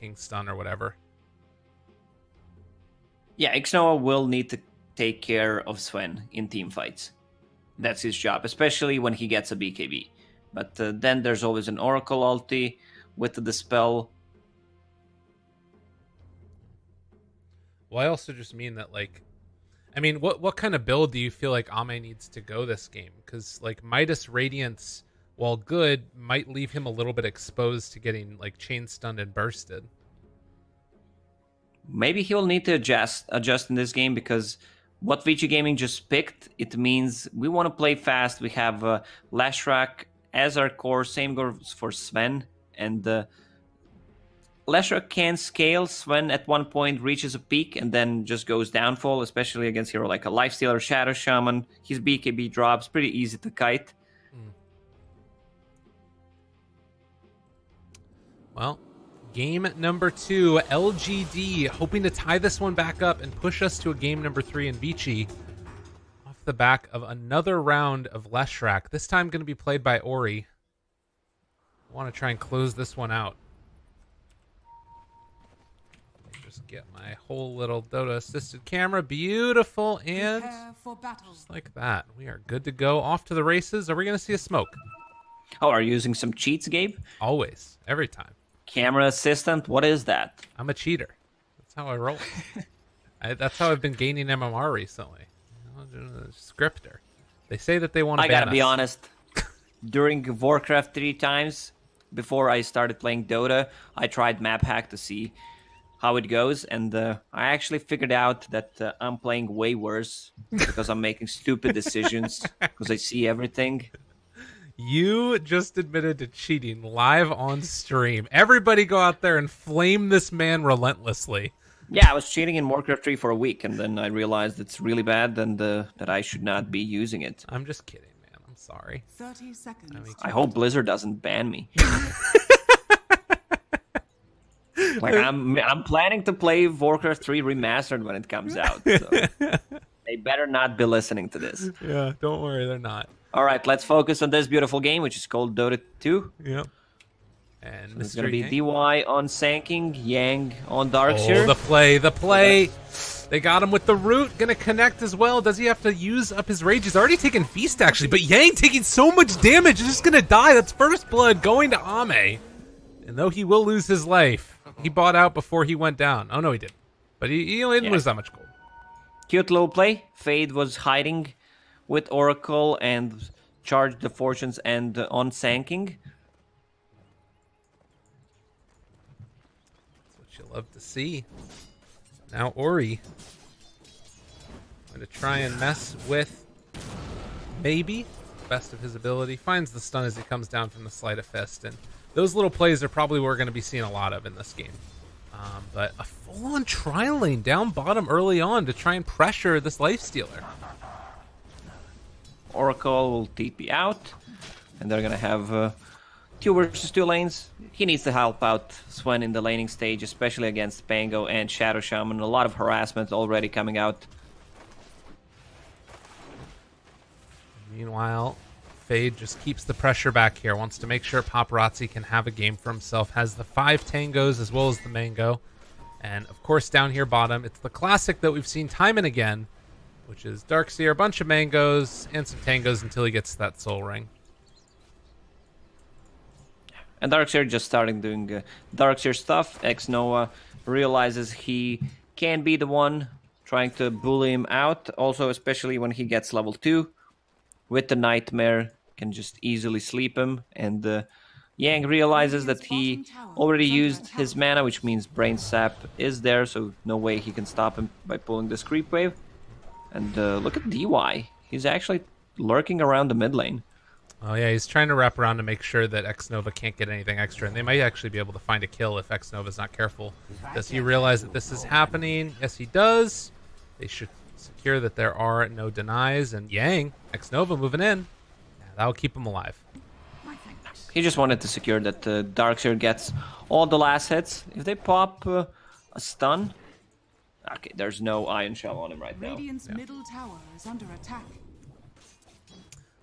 King Stun or whatever. Yeah, Ixnoa will need to take care of Sven in team fights. That's his job, especially when he gets a BKB. But then there's always an Oracle ulti with the Dispel. Well, I also just mean that, like, I mean, what kind of build do you feel like Ame needs to go this game? Because, like, Midas Radiance, while good, might leave him a little bit exposed to getting, like, chain stunned and bursted. Maybe he'll need to adjust in this game, because what Vici Gaming just picked, it means we want to play fast. We have Lashrak as our core. Same goes for Sven. And Lashrak can scale. Sven at one point reaches a peak and then just goes downfall, especially against hero like a Lifestealer, Shadow Shaman. His BKB drops, pretty easy to kite. Well, game number 2, LGD, hoping to tie this one back up and push us to a game number 3 in Vici. Off the back of another round of Leshrak, this time going to be played by Ori. I want to try and close this one out. Just get my whole little Dota assisted camera. Beautiful. And just like that, we are good to go. Off to the races. Are we going to see a smoke? Oh, are you using some cheats, Gabe? Always. Every time. Camera assistant? What is that? I'm a cheater. That's how I roll. That's how I've been gaining MMR recently. Scripter. They say that they want to ban us. I gotta be honest. During Warcraft 3 times, before I started playing Dota, I tried map hack to see how it goes, and I actually figured out that I'm playing way worse because I'm making stupid decisions because I see everything. You just admitted to cheating live on stream. Everybody go out there and flame this man relentlessly. Yeah, I was cheating in Warcraft 3 for a week, and then I realized it's really bad and that I should not be using it. I'm just kidding, man. I'm sorry. 30 seconds. I hope Blizzard doesn't ban me. Like, I'm planning to play Warcraft 3 Remastered when it comes out. So they better not be listening to this. Yeah, don't worry, they're not. All right, let's focus on this beautiful game, which is called Dota 2. Yep. And so it's going to be DY on Sanking, Yang on Darkseer. Oh, the play. They got him with the root. Going to connect as well. Does he have to use up his rage? He's already taken Feast, actually. But Yang taking so much damage. He's just going to die. That's first blood going to Ame. And though he will lose his life, he bought out before he went down. Oh, no, he didn't. But he didn't lose that much gold. Cute little play. Fade was hiding with Oracle and charged the Fortunes and on Sanking. That's what you love to see. Now Ori going to try and mess with maybe best of his ability. Finds the stun as he comes down from the Sleight of Fist. And those little plays are probably what we're going to be seeing a lot of in this game. But a full-on tri lane down bottom early on to try and pressure this Lifestealer. Oracle will TP out, and they're going to have 2 versus 2 lanes. He needs to help out Swen in the laning stage, especially against Pango and Shadow Shaman. A lot of harassment already coming out. Meanwhile, Fade just keeps the pressure back here. Wants to make sure Paparazi can have a game for himself. Has the 5 tangos as well as the mango. And, of course, down here bottom, it's the classic that we've seen time and again, which is Darkseer, a bunch of mangoes, and some tangos until he gets to that soul ring. And Darkseer just starting doing Darkseer stuff. Xnoa realizes he can be the one trying to bully him out. Also, especially when he gets level 2. With the Nightmare, can just easily sleep him. And Yang realizes that he already used his mana, which means Brain Sap is there, so no way he can stop him by pulling this Creep Wave. And look at DY. He's actually lurking around the mid lane. Oh yeah, he's trying to wrap around to make sure that Xnova can't get anything extra, and they might actually be able to find a kill if Xnova's not careful. Does he realize that this is happening? Yes, he does. They should secure that there are no denies, and Yang, Xnova moving in. Yeah, that'll keep him alive. He just wanted to secure that Darkseer gets all the last hits. If they pop a stun... Okay, there's no Iron Shell on him right now. Radiant's middle tower is under attack.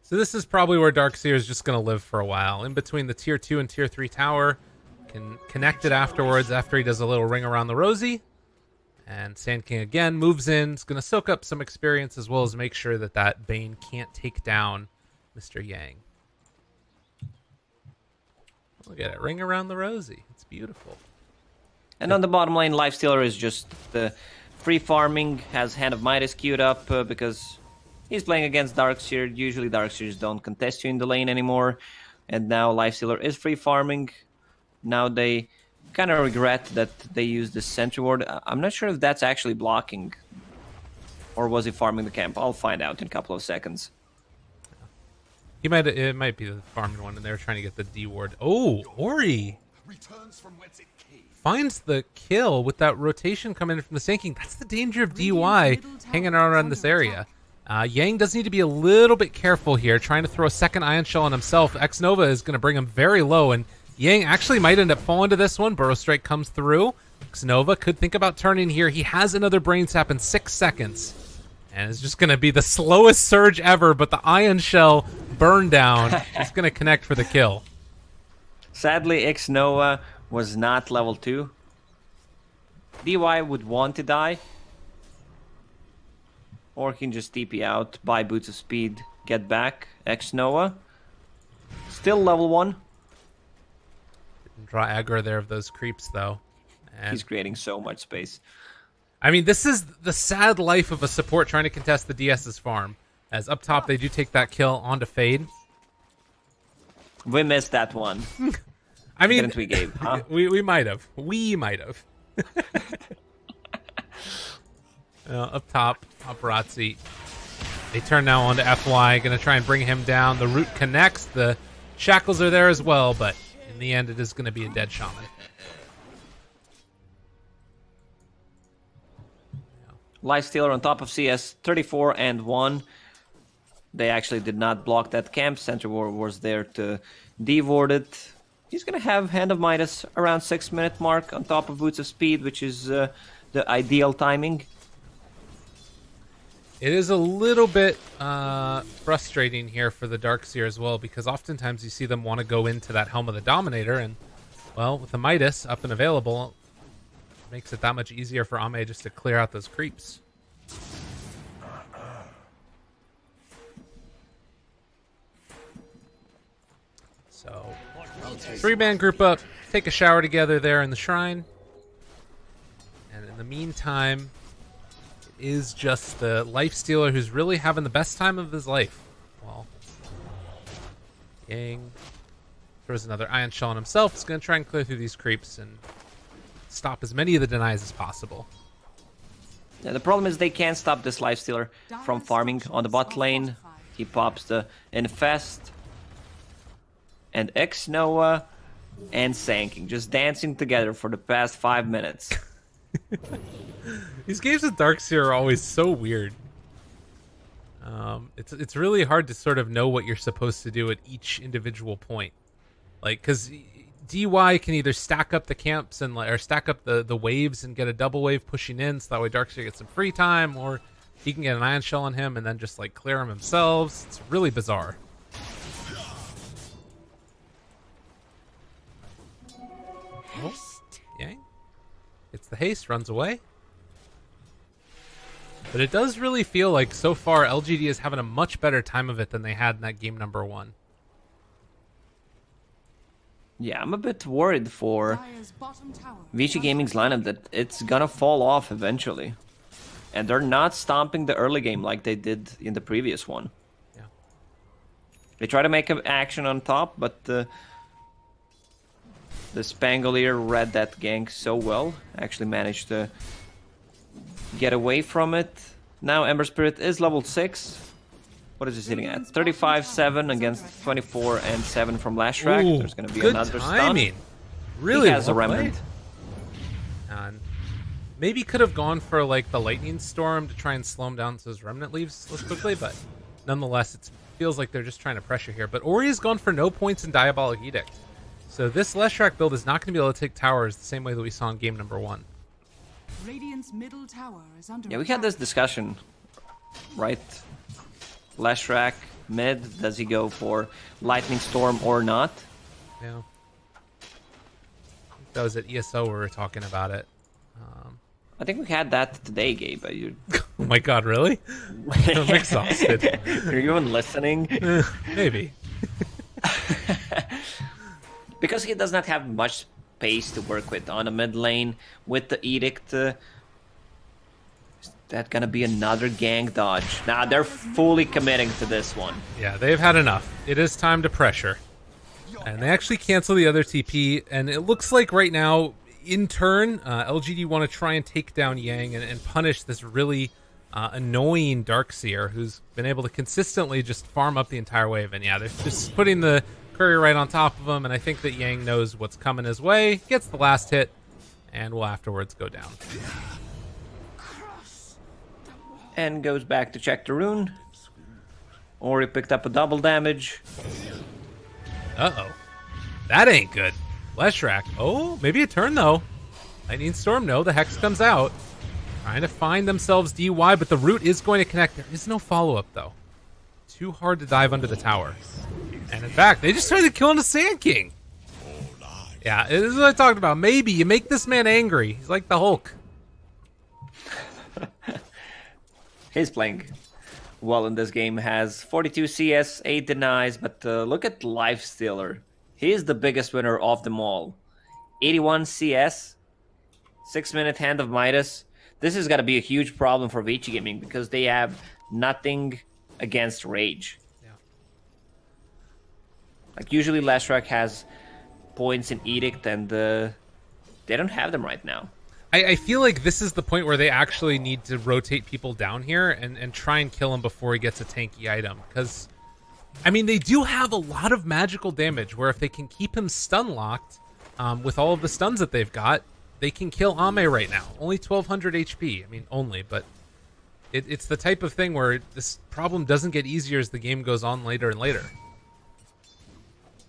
So this is probably where Darkseer is just going to live for a while. In between the tier 2 and tier 3 tower, can connect it afterwards after he does a little ring around the rosy. And Sand King again moves in. It's going to soak up some experience as well as make sure that that Bane can't take down Mr. Yang. Look at it. Ring around the rosy. It's beautiful. And on the bottom lane, Lifestealer is just free farming, has Hand of Midas queued up because he's playing against Darkseer. Usually Darkseers don't contest you in the lane anymore. And now Lifestealer is free farming. Now they kind of regret that they used the Sentry Ward. I'm not sure if that's actually blocking. Or was he farming the camp? I'll find out in a couple of seconds. It might be the farming one, and they were trying to get the D ward. Oh, Ori returns from whence it came. finds the kill with that rotation coming in from the sinking. That's the danger of DY hanging out around this area. Yang does need to be a little bit careful here, trying to throw a second Ion Shell on himself. X-Nova is going to bring him very low, and Yang actually might end up falling to this one. Burrow Strike comes through. X-Nova could think about turning here. He has another Brain Sap in 6 seconds. And it's just going to be the slowest surge ever, but the Ion Shell burn down is going to connect for the kill. Sadly, X-Nova was not level 2. DY would want to die. Or he can just TP out, buy Boots of Speed, get back. X-Nova. Still level 1. Draw aggro there of those creeps, though. And He's creating so much space. I mean, this is the sad life of a support trying to contest the DS's farm. As up top, they do take that kill onto Fade. We missed that one. I mean, Didn't we, Gabe? Huh? we might have. We might have. Up top, Paparazi. They turn now onto FY. Going to try and bring him down. The root connects. The shackles are there as well, but in the end, it is going to be a dead shaman. Lifestealer on top of CS, 34 and 1. They actually did not block that camp. Sentry Ward was there to de-ward it. He's going to have Hand of Midas around 6-minute mark on top of Boots of Speed, which is the ideal timing. It is a little bit frustrating here for the Darkseer as well, because oftentimes you see them want to go into that Helm of the Dominator, and, well, with the Midas up and available, it makes it that much easier for Ame just to clear out those creeps. So, 3-man group up, take a shower together there in the shrine, and in the meantime, is just the Lifestealer who's really having the best time of his life. Well, Yang throws another Ion Shell on himself. He's going to try and clear through these creeps and stop as many of the denies as possible. Yeah, the problem is they can't stop this Lifestealer from farming on the bot lane. He pops the Infest. And X-Noah and Sanking just dancing together for the past 5 minutes. These games with Darkseer are always so weird. It's really hard to sort of know what you're supposed to do at each individual point. Like, because DY can either stack up the camps and or stack up the waves and get a double wave pushing in, so that way Darkseer gets some free time, or he can get an Ion Shell on him and then just like clear him themselves. It's really bizarre. Oh, Yang gets the haste, runs away. But it does really feel like so far LGD is having a much better time of it than they had in that game number 1. Yeah, I'm a bit worried for Vici Gaming's lineup that it's gonna fall off eventually. And they're not stomping the early game like they did in the previous one. Yeah. They try to make an action on top, but the Spangolier read that gank so well. Actually managed to get away from it. Now Ember Spirit is level 6. What is he sitting at? 35-7 against 24 and 7 from Lashrak. Ooh, There's going to be good another timing. stun. Really He has a well Remnant. played. And maybe could have gone for like the Lightning Storm to try and slow him down so his Remnant leaves less quickly, but nonetheless, it feels like they're just trying to pressure here. But Ori's gone for no points in Diabolic Edict. So this Leshrac build is not going to be able to take towers the same way that we saw in game number 1. Radiant's middle tower is under Yeah, we had this discussion, right? Leshrac, mid, does he go for Lightning Storm or not? Yeah. That was at ESO we were talking about it. I think we had that today, Gabe. Oh my god, really? I'm exhausted. Are you even listening? Maybe. Because he does not have much space to work with on the mid lane with the Edict. Is that gonna be another gank dodge? Nah, they're fully committing to this one. Yeah, they've had enough. It is time to pressure. And they actually cancel the other TP, and it looks like right now, in turn, LGD want to try and take down Yang and punish this really annoying Darkseer who's been able to consistently just farm up the entire wave. And yeah, they're just putting the courier right on top of him, and I think that Yang knows what's coming his way, gets the last hit, and will afterwards go down. And goes back to check the rune. Ori picked up a double damage. Uh-oh. That ain't good. Leshrac. Oh, maybe a turn, though. Lightning Storm, no. The Hex comes out. Trying to find themselves DY, but the root is going to connect. There is no follow-up, though. Too hard to dive under the tower. And in fact, they just started killing the Sand King. Yeah, this is what I talked about. Maybe you make this man angry. He's like the Hulk. He's playing well in this game. Has 42 CS, 8 denies, but look at Lifestealer. He is the biggest winner of them all. 81 CS, 6-minute Hand of Midas. This is going to be a huge problem for Vici Gaming because they have nothing against Rage. Yeah. Like usually Leshrac has points in Edict and they don't have them right now. I feel like this is the point where they actually need to rotate people down here and try and kill him before he gets a tanky item. Because, I mean, they do have a lot of magical damage where if they can keep him stun locked with all of the stuns that they've got, they can kill Ame right now. Only 1200 HP. I mean, only, but it's the type of thing where this problem doesn't get easier as the game goes on later and later.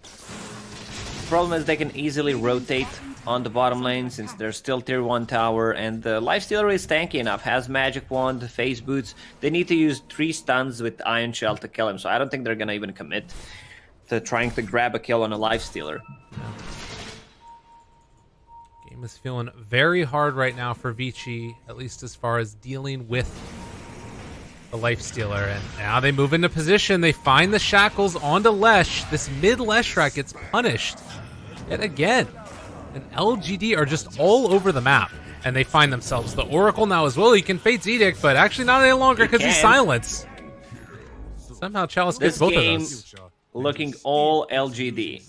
The problem is they can easily rotate on the bottom lane since there's still tier 1 tower, and the Lifestealer is tanky enough, has magic wand, phase boots. They need to use 3 stuns with Iron Shell to kill him, so I don't think they're gonna even commit to trying to grab a kill on a Lifestealer. Game is feeling very hard right now for Vici, at least as far as dealing with the Lifestealer, and now they move into position. They find the shackles onto Lesh. This mid Leshrac gets punished yet again. And LGD are just all over the map, and they find themselves. The Oracle now as well. He can Fate's Edict, but actually not any longer because he's silenced. Somehow Chalice gets both of those. Looking all LGD.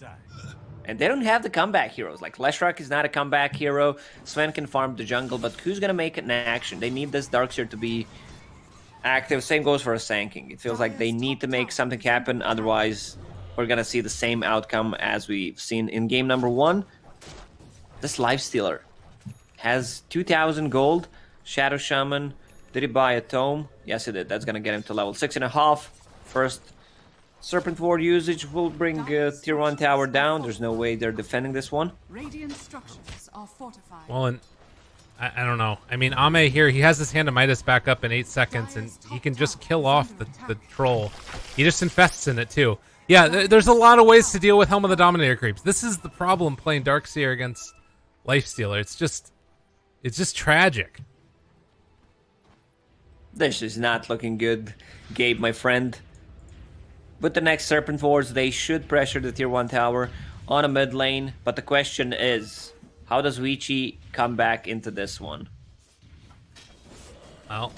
And they don't have the comeback heroes. Like, Leshrac is not a comeback hero. Sven can farm the jungle, but who's going to make an action? They need this Darkseer to be active. Same goes for a Sand King. It feels like they need to make something happen, otherwise we're going to see the same outcome as we've seen in game number 1. This Lifestealer has 2,000 gold. Shadow Shaman. Did he buy a tome? Yes, he did. That's going to get him to level 6.5. First Serpent Ward usage will bring tier 1 tower down. There's no way they're defending this one. Radiant structures are fortified. Well, and I don't know. I mean, Ame here, he has his Hand of Midas back up in 8 seconds, and he can just kill off the troll. He just infests in it, too. Yeah, there's a lot of ways to deal with Helm of the Dominator creeps. This is the problem playing Darkseer against Lifestealer. It's just tragic. This is not looking good, Gabe, my friend. With the next Serpent Wards, they should pressure the tier 1 tower on a mid lane. But the question is, how does Vici come back into this one? Well,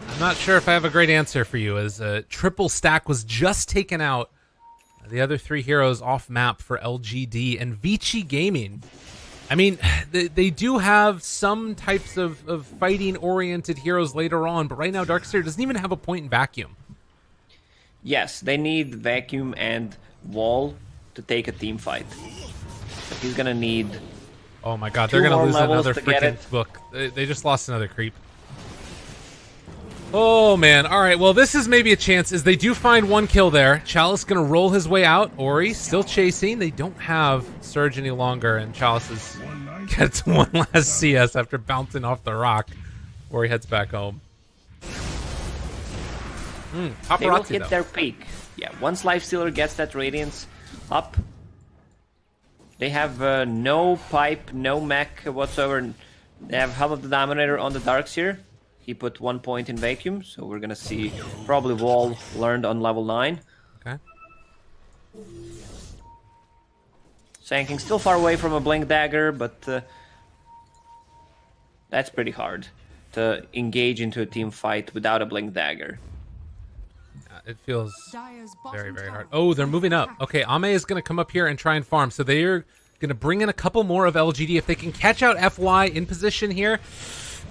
I'm not sure if I have a great answer for you, as a triple stack was just taken out. The other 3 heroes off map for LGD and Vici Gaming. I mean, they do have some types of fighting-oriented heroes later on, but right now Darkseer doesn't even have a point in Vacuum. Yes, they need Vacuum and Wall to take a team fight. But he's gonna need... Oh my god, they're gonna lose another freaking it. book. They just lost another creep. Oh man, alright, well this is maybe a chance, as they do find 1 kill there. Chalice gonna roll his way out. Ori still chasing. They don't have Surge any longer, and Chalice gets 1 last CS after bouncing off the rock. Ori heads back home. Paparazi, they will hit their peak. Yeah, once Lifestealer gets that Radiance up, They have no pipe, no mech whatsoever. They have half of the Dominator on the Darkseer. He put 1 point in vacuum, so we're gonna see probably wall learned on level 9. Okay. Sanking still far away from a Blink Dagger, but that's pretty hard to engage into a team fight without a Blink Dagger. It feels Dire's very, bottom very hard. tower Oh, they're moving up. Okay, Ame is going to come up here and try and farm. So they're going to bring in a couple more of LGD. If they can catch out FY in position here.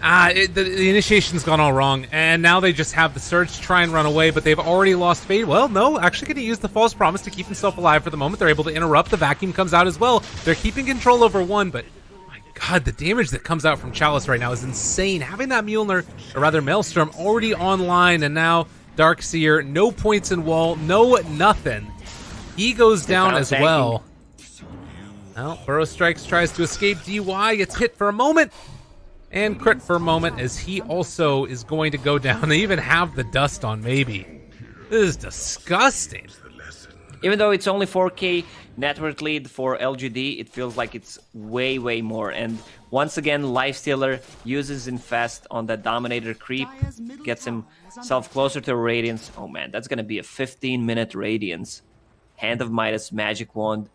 The initiation's gone all wrong. And now they just have the Surge to try and run away, but they've already lost Fade. Well, no, actually going to use the False Promise to keep himself alive for the moment. They're able to interrupt. The Vacuum comes out as well. They're keeping control over 1, but my God, the damage that comes out from Chalice right now is insane. Having that Mjolnir, or rather Maelstrom, already online, and now Darkseer, no points in wall, no nothing. He goes down as well. Well, Burrow Strikes tries to escape DY, gets hit for a moment, and crit for a moment as he also is going to go down. They even have the dust on maybe. This is disgusting. Even though it's only 4k network lead for LGD, it feels like it's way, way more. And once again, Lifestealer uses Infest on that Dominator creep, gets himself closer to Radiance. Oh man, that's gonna be a 15-minute Radiance. Hand of Midas, Magic Wand,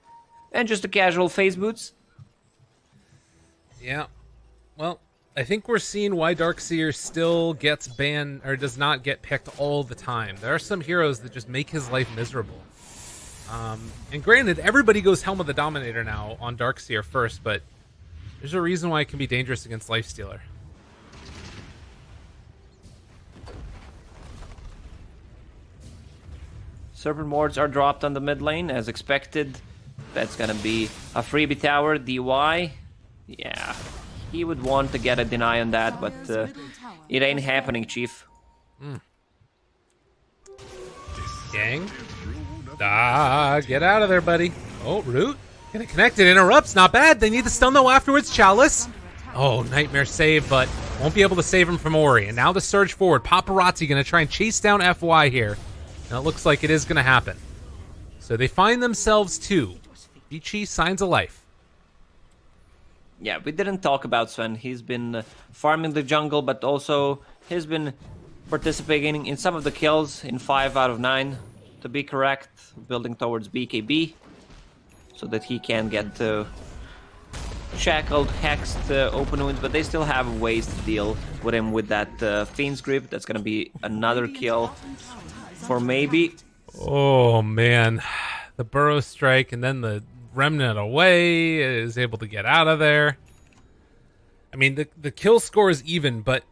and just a casual Phase Boots. Yeah. Well, I think we're seeing why Darkseer still gets banned, or does not get picked all the time. There are some heroes that just make his life miserable. And granted, everybody goes Helm of the Dominator now on Darkseer first, but there's a reason why it can be dangerous against Lifestealer. Serpent Wards are dropped on the mid lane as expected. That's gonna be a freebie tower, DY. Yeah, he would want to get a deny on that, but it ain't happening, Chief. Gang. Get out of there, buddy. Oh, Root. Gonna connect it. Interrupts. Not bad. They need the stun, though, afterwards. Chalice. Oh, Nightmare save, but won't be able to save him from Ori. And now the surge forward. Paparazi gonna try and chase down FY here. Now it looks like it is gonna happen. So they find themselves 2. Vici, Signs of Life. Yeah, we didn't talk about Sven. He's been farming the jungle, but also he's been participating in some of the kills in 5 out of 9. To be correct, building towards BKB so that he can get shackled, hexed, open wounds, but they still have ways to deal with him with that Fiend's Grip. That's gonna be another kill for maybe. Oh man, the Burrow Strike and then the Remnant away is able to get out of there. I mean, the kill score is even, but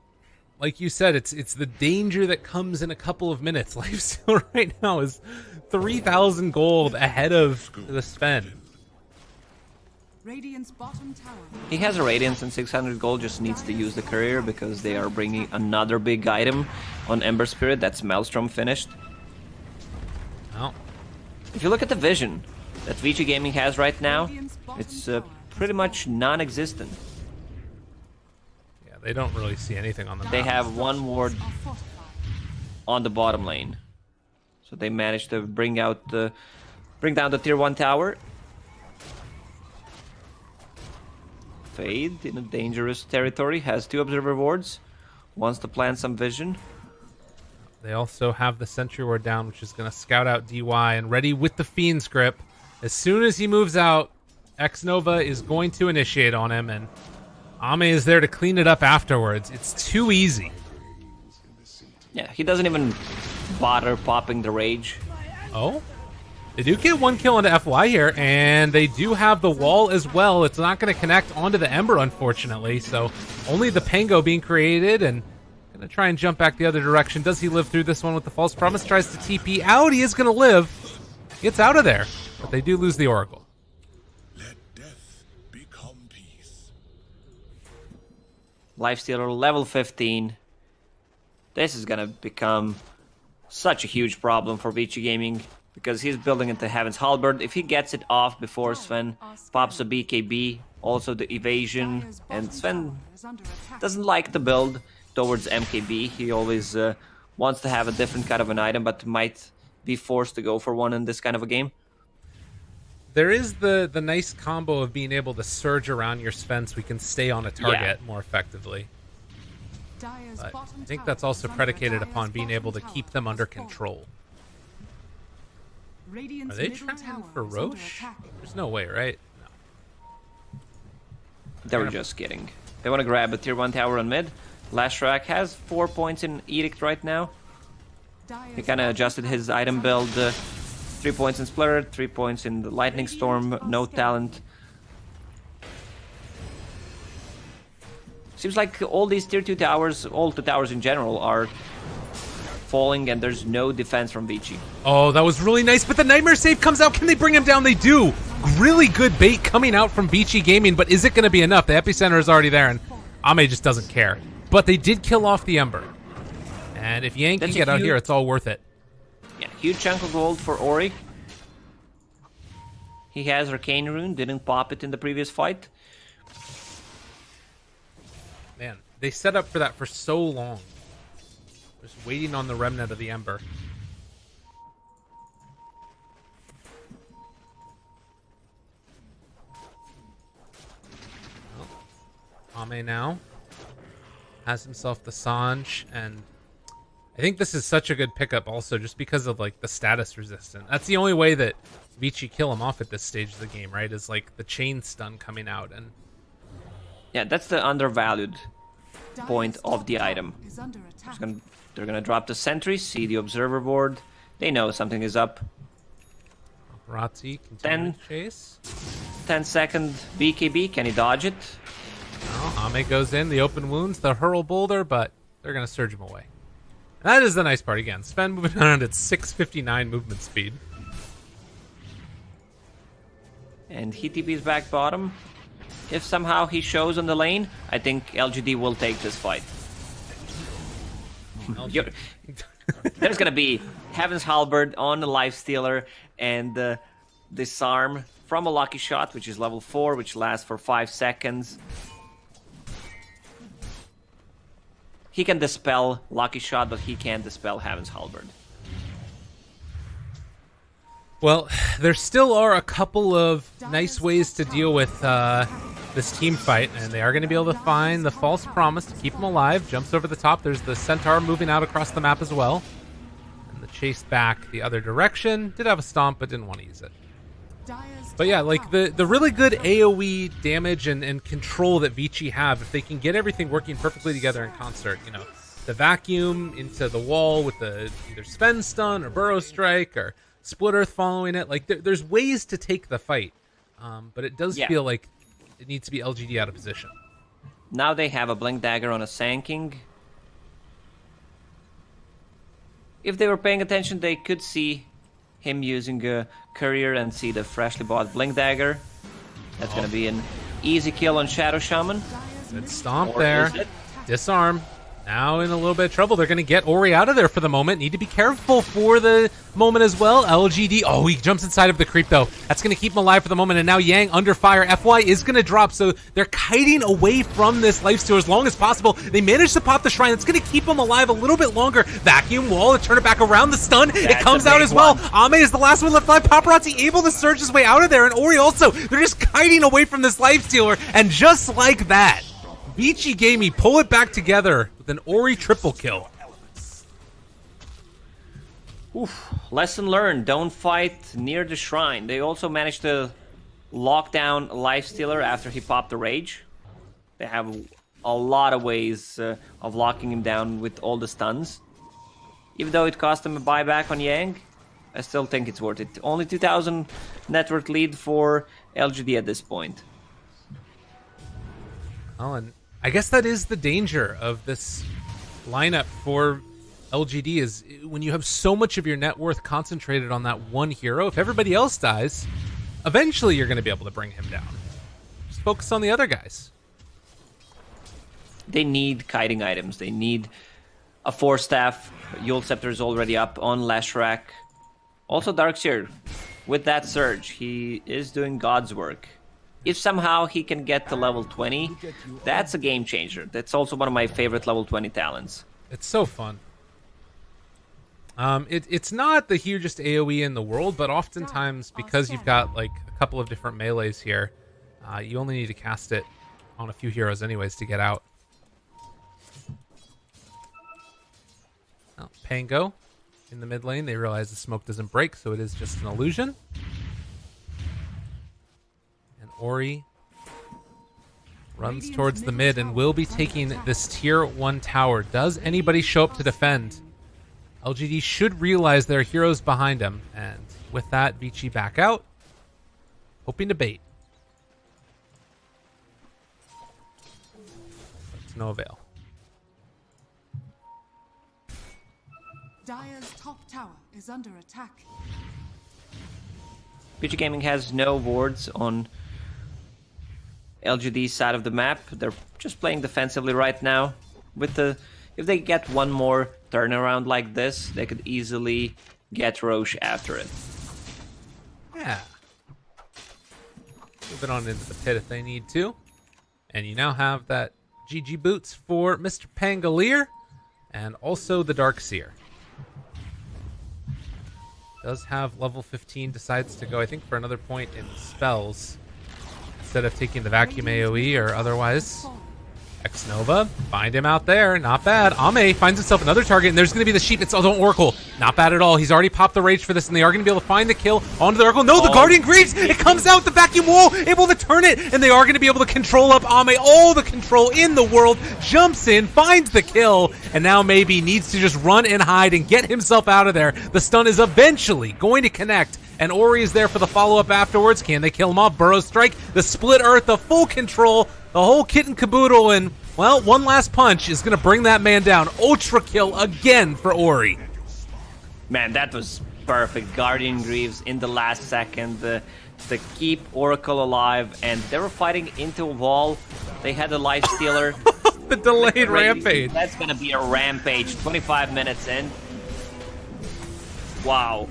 like you said, it's the danger that comes in a couple of minutes. Lifesteal right now is 3,000 gold ahead of the Sven. Radiant's bottom tower. He has a Radiance and 600 gold, just needs to use the Courier because they are bringing another big item on Ember Spirit. That's Maelstrom finished. Well, if you look at the vision that Vici Gaming has right now, it's pretty much non-existent. yeah, they don't really see anything on the map. They have one ward on the bottom lane, so they managed to bring down the tier 1 tower. Fade in a dangerous territory, has 2 observer wards, wants to plant some vision. They also have the Sentry Ward down, which is going to scout out DY and ready with the Fiend's Grip. As soon as he moves out, X-Nova is going to initiate on him, and Ame is there to clean it up afterwards. It's too easy. Yeah, he doesn't even bother popping the Rage. Oh? They do get 1 kill onto FY here, and they do have the wall as well. It's not going to connect onto the Ember, unfortunately, so only the Pango being created, and going to try and jump back the other direction. Does he live through this one with the False Promise? Tries to TP out. He is going to live. Gets out of there, but they do lose the Oracle. Let death become peace. Lifestealer level 15. This is going to become such a huge problem for Vici Gaming, because he's building into Heaven's Halberd. If he gets it off before Sven pops a BKB, also the evasion, and Sven doesn't like to build towards MKB. He always wants to have a different kind of an item, but might be forced to go for one in this kind of a game. There is the nice combo of being able to surge around your Sven so we can stay on a target more effectively. Dire's But bottom I think tower that's also is under predicated attack. upon being Dire's able to bottom keep tower them under has fallen. control. Radiant's Are they middle trying tower for is under Roche? attack. There's no way, right? They were just kidding. They want to grab a tier 1 tower on mid. Lashrak has 4 points in Edict right now. He kind of adjusted his item build. 3 points in Splitter, 3 points in the Lightning Storm, no talent. Seems like all these tier 2 towers, all 2 towers in general, are falling and there's no defense from Vici. Oh, that was really nice, but the Nightmare Save comes out. Can they bring him down? They do. Really good bait coming out from Vici Gaming, but is it going to be enough? The epicenter is already there, and Ame just doesn't care. But they did kill off the Ember. And if Yang can get out here, it's all worth it. Yeah, huge chunk of gold for Ori. He has Arcane Rune, didn't pop it in the previous fight. Man, they set up for that for so long. Just waiting on the remnant of the Ember. Ame now has himself the Sange, and I think this is such a good pickup also just because of like the status resistant. That's the only way that Vici kill him off at this stage of the game, right? Is like the chain stun coming out, and Yeah, that's the undervalued point Dire's of the top item. tower is under attack. They're gonna drop the sentry, see the observer board. They know something is up. Paparazi continuing 10. to chase. 10-second BKB, can he dodge it? Well, Ame goes in, the open wounds, the hurl boulder, but they're going to surge him away. And that is the nice part again. Sven moving around at 659 movement speed. And he TP's back bottom. If somehow he shows on the lane, I think LGD will take this fight. There's gonna be Heaven's Halberd on the Lifestealer and Disarm from a Lucky Shot, which is level 4, which lasts for 5 seconds. He can dispel Lucky Shot, but he can't dispel Heaven's Halberd. Well, there still are a couple of nice ways to deal with this team fight, and they are going to be able to find the False Promise to keep him alive. Jumps over the top. There's the Centaur moving out across the map as well. And the chase back the other direction. Did have a stomp, but didn't want to use it. But yeah, like the really good AoE damage and control that Vici have, if they can get everything working perfectly together in concert, you know, the vacuum into the wall with the either Sven stun or Burrow Strike or Split Earth following it, like there's ways to take the fight, but it does feel like it needs to be LGD out of position. Now they have a Blink Dagger on a Sanking. If they were paying attention, they could see him using a Courier and see the freshly bought Blink Dagger. That's going to be an easy kill on Shadow Shaman. Good stomp Or there. is it? Disarm. Now in a little bit of trouble. They're going to get Ori out of there for the moment. Need to be careful for the moment as well. LGD. Oh, he jumps inside of the creep, though. That's going to keep him alive for the moment. And now Yang under fire. FY is going to drop, so they're kiting away from this lifesteal as long as possible. They managed to pop the shrine. It's going to keep him alive a little bit longer. Vacuum wall to turn it back around. The stun. It comes out as well. Ame is the last one left alive. Paparazzi able to surge his way out of there. And Ori also. They're just kiting away from this lifestealer. And just like that, Vici Gaming pull it back together with an Ori triple kill. Oof. Lesson learned, don't fight near the shrine. They also managed to lock down Lifestealer after he popped the rage. They have a lot of ways of locking him down with all the stuns. Even though it cost him a buyback on Yang, I still think it's worth it. Only 2,000 network lead for LGD at this point. Oh, and I guess that is the danger of this lineup for LGD, is when you have so much of your net worth concentrated on that one hero. If everybody else dies, eventually you're going to be able to bring him down. Just focus on the other guys. They need kiting items. They need a 4-staff. Yule Scepter is already up on Lashrak. Also Darkseer, with that surge, he is doing God's work. If somehow he can get to level 20, that's a game changer. That's also one of my favorite level 20 talents. It's so fun. It's not the hugest AoE in the world, but oftentimes because you've got like a couple of different melees here, you only need to cast it on a few heroes anyways to get out. Oh, Pango in the mid lane. They realize the smoke doesn't break, so it is just an illusion. And Ori runs towards the mid and will be taking this tier 1 tower. Does anybody show up to defend? LGD should realize there are heroes behind him, and with that, Vici back out, hoping to bait. But to no avail. Dire's top tower is under attack. Vici Gaming has no wards on LGD's side of the map. They're just playing defensively right now. If they get one more turnaround like this, they could easily get Roche after it. Yeah. Moving on into the pit if they need to. And you now have that GG boots for Mr. Pangolier and also the Darkseer. Does have level 15, decides to go, I think, for another point in spells instead of taking the vacuum AoE or otherwise. X-Nova, find him out there. Not bad. Ame finds himself another target, and there's going to be the sheep. It's also Oracle. Not bad at all. He's already popped the rage for this, and they are going to be able to find the kill onto the Oracle. No, the Guardian Greaves! It comes out, the vacuum wall, able to turn it, and they are going to be able to control up Ame. All the control in the world. Jumps in, finds the kill, and now maybe needs to just run and hide and get himself out of there. The stun is eventually going to connect, and Ori is there for the follow-up afterwards. Can they kill him off? Burrow Strike, the split earth, the full control, the whole kit and caboodle, and, well, one last punch is going to bring that man down. Ultra kill again for Ori. Man, that was perfect. Guardian Greaves in the last second to keep Oracle alive, and they were fighting into a wall. They had a life stealer. The delayed rampage. That's going to be a rampage. 25 minutes in. Wow.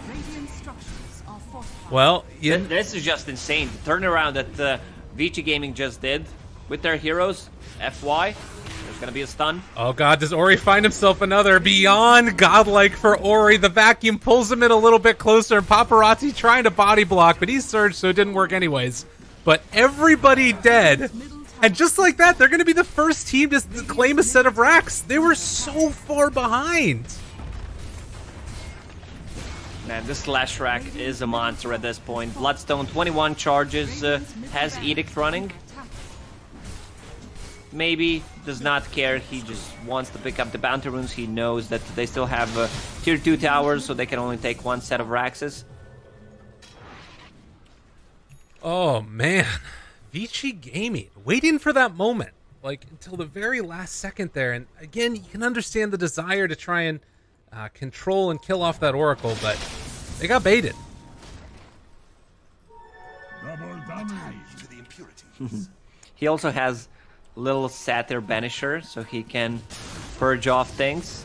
Radiant structures are fortified. Well, yeah. This is just insane. The turnaround that Vici Gaming just did with their heroes, FY, there's gonna be a stun. Oh god, does Ori find himself another? Beyond godlike for Ori. The vacuum pulls him in a little bit closer, and Paparazi trying to body block, but he's surged, so it didn't work anyways. But everybody dead. And just like that, they're gonna be the first team to claim a set of racks. They were so far behind. Man, this Slash Rack is a monster at this point. Bloodstone, 21 charges, has Edict running. Maybe does not care. He just wants to pick up the bounty runes. He knows that they still have tier 2 towers, so they can only take one set of Raxes. Oh man, Vici Gaming waiting for that moment, like until the very last second there. And again, you can understand the desire to try and control and kill off that Oracle, but they got baited. He also has little Satyr Banisher, so he can purge off things.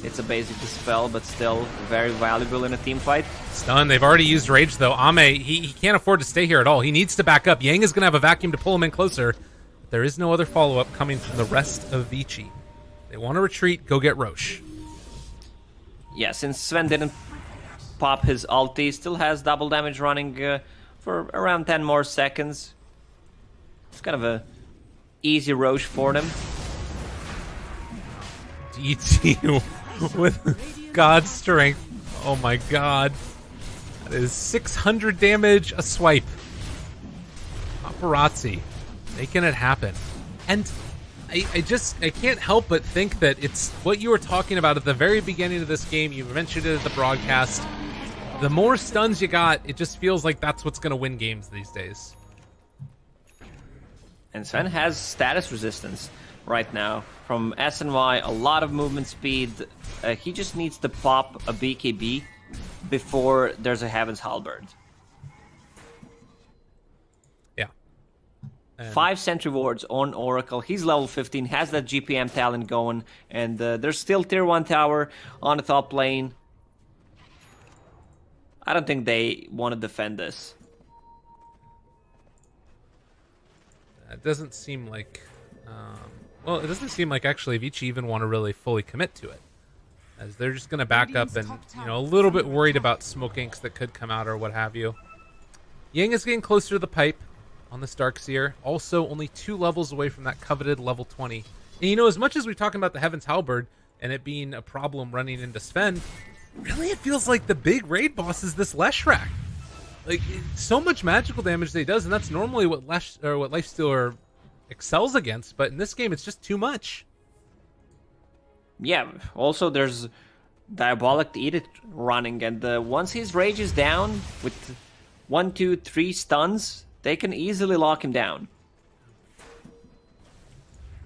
It's a basic spell, but still very valuable in a team fight. Stun. They've already used Rage, though. Ame, he can't afford to stay here at all. He needs to back up. Yang is going to have a vacuum to pull him in closer. But there is no other follow-up coming from the rest of Vici. They want to retreat. Go get Roche. Yeah, since Sven didn't pop his ulti, still has double damage running for around 10 more seconds. It's kind of a easy Roche for them. DT with God's strength. Oh my god. That is 600 damage a swipe. Paparazzi making it happen. And I can't help but think that it's what you were talking about at the very beginning of this game. You mentioned it at the broadcast. The more stuns you got, it just feels like that's what's going to win games these days. And Sven has status resistance right now from SNY, a lot of movement speed. He just needs to pop a BKB before there's a Heaven's Halberd. Yeah. And 5 sentry wards on Oracle. He's level 15, has that GPM talent going, and there's still tier 1 tower on the top lane. I don't think they want to defend this. It doesn't seem like... well, it doesn't seem like actually Vici even want to really fully commit to it. as they're just going to back up and, you know, a little bit worried about smoke inks that could come out or what have you. Yang is getting closer to the pipe on this Darkseer. Also, only 2 levels away from that coveted level 20. And, you know, as much as we're talking about the Heaven's Halberd and it being a problem running into Sven, really it feels like the big raid boss is this Leshrac. Like, so much magical damage that he does, and that's normally what Lifestealer excels against, but in this game it's just too much. Yeah, also there's Diabolic Edict running, and once his rage is down with 1, 2, 3 stuns, they can easily lock him down.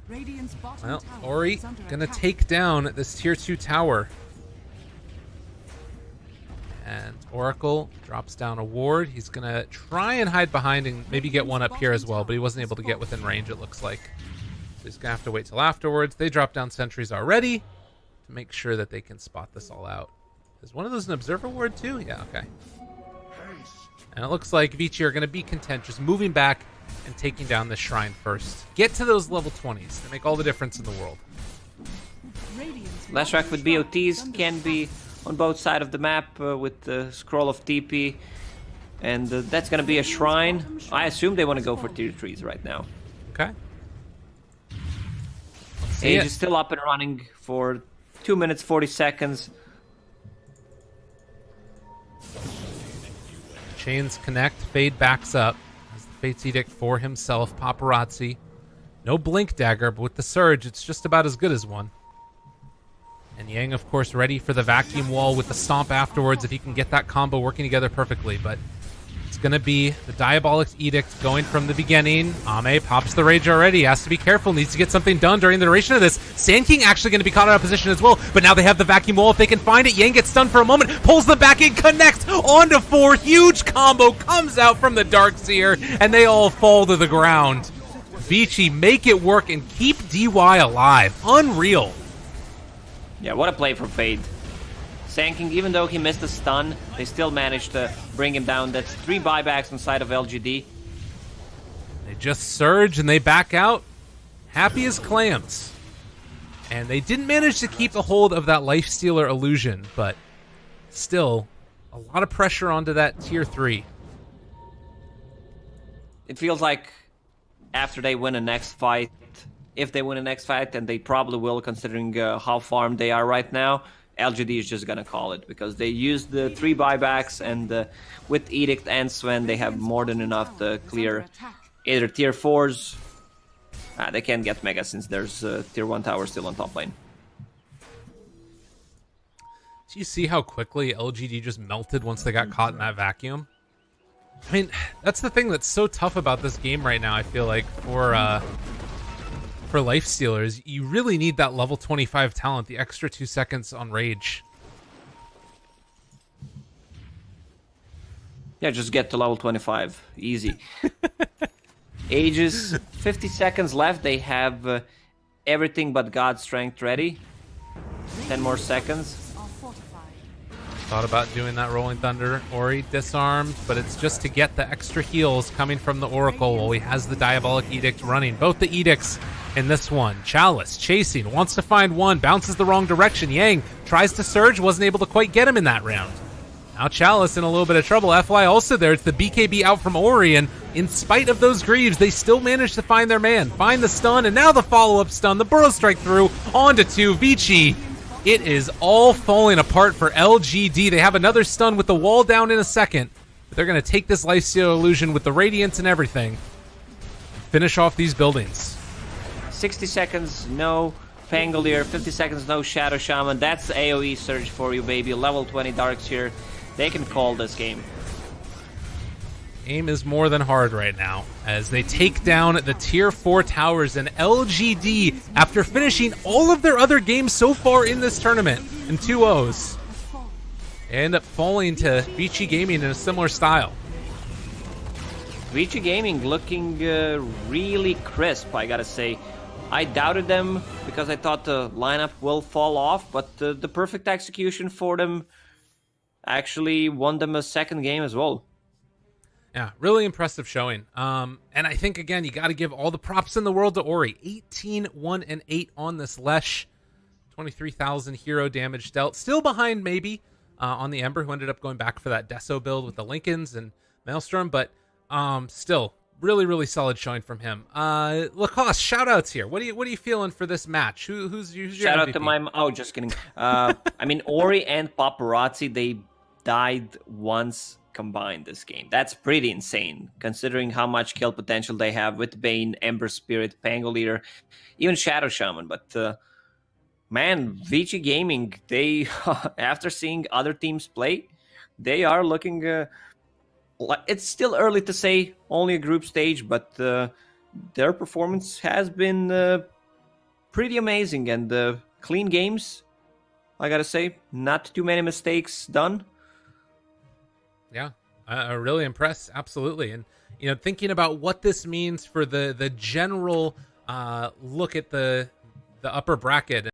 Radiant's bottom Well, tower Ori is under gonna attack. take down this tier 2 tower. And Oracle drops down a ward. He's gonna try and hide behind and maybe get one up here as well, but he wasn't able to get within range, it looks like. So he's gonna have to wait till afterwards. They drop down sentries already to make sure that they can spot this all out. Is one of those an observer ward too? Yeah, okay. And it looks like Vici are gonna be content just moving back and taking down this shrine first. Get to those level 20s. They make all the difference in the world. Leshrac with BOTs can be on both sides of the map with the scroll of TP, and that's gonna be a shrine. I assume they want to go for tier 3s right now. Okay. Age is still up and running for 2 minutes 40 seconds. Chains connect. Fade backs up. Has the Fate's Edict for himself. Paparazi. No Blink Dagger, but with the Surge, it's just about as good as one. And Yang, of course, ready for the Vacuum Wall with the Stomp afterwards if he can get that combo working together perfectly. But it's going to be the Diabolic Edict going from the beginning. Ame pops the Rage already. Has to be careful. Needs to get something done during the duration of this. Sand King actually going to be caught out of position as well. But now they have the Vacuum Wall if they can find it. Yang gets stunned for a moment. Pulls them back in. Connects onto 4. Huge combo comes out from the Darkseer. And they all fall to the ground. Vici make it work and keep DY alive. Unreal. Yeah, what a play from Fade. Sand King, even though he missed a stun, they still managed to bring him down. That's 3 buybacks on side of LGD. They just surge and they back out. Happy as clams. And they didn't manage to keep a hold of that Lifestealer illusion, but still, a lot of pressure onto that tier 3. It feels like after they win the next fight, if they win the next fight, and they probably will considering how farmed they are right now, LGD is just gonna call it because they used the 3 buybacks, and with Edict and Sven they have more than enough to clear either tier 4s. They can't get Mega since there's tier 1 tower still on top lane. Do you see how quickly LGD just melted once they got caught in that vacuum? I mean, that's the thing that's so tough about this game right now, I feel like, for Lifestealers. You really need that level 25 talent, the extra 2 seconds on Rage. Yeah, just get to level 25. Easy. Ages, 50 seconds left. They have everything but God Strength ready. 10 more seconds. Thought about doing that Rolling Thunder. Ori disarmed, but it's just to get the extra heals coming from the Oracle while he has the Diabolic Edict running. Both the Edicts in this one. Chalice chasing, wants to find one, bounces the wrong direction. Yang tries to surge, wasn't able to quite get him in that round. Now Chalice in a little bit of trouble. FY also there. It's the BKB out from Ori, and in spite of those Greaves, they still managed to find their man. Find the stun, and now the follow-up stun. The Burrow Strike through, onto 2. Vici. It is all falling apart for LGD. They have another stun with the wall down in a second. But they're going to take this Lifesteal illusion with the Radiance and everything. Finish off these buildings. 60 seconds, no Pangolier. 50 seconds, no Shadow Shaman. That's the AoE surge for you, baby. Level 20 Darkseer. They can call this game. Aim is more than hard right now as they take down the tier 4 towers, and LGD, after finishing all of their other games so far in this tournament in 2-0s, they end up falling to Vici Gaming in a similar style. Vici Gaming looking really crisp, I gotta say. I doubted them because I thought the lineup will fall off, but the perfect execution for them actually won them a second game as well. Yeah, really impressive showing. And I think, again, you got to give all the props in the world to Ori. 18-1-8 on this Lesh. 23,000 hero damage dealt. Still behind maybe on the Ember, who ended up going back for that Deso build with the Lincolns and Maelstrom, but still really solid showing from him. Lacoste, shout outs here. What are you feeling for this match? Who's your Shout out MVP? to my... Oh, just kidding. I mean, Ori and Paparazi, they died once combined this game. That's pretty insane, considering how much kill potential they have with Bane, Ember Spirit, Pangolier, even Shadow Shaman. But man, Vici Gaming, they after seeing other teams play, they are looking... it's still early to say, only a group stage, but their performance has been pretty amazing, and clean games, I gotta say. Not too many mistakes done. Yeah, really impressed, absolutely. And thinking about what this means for the general look at the upper bracket.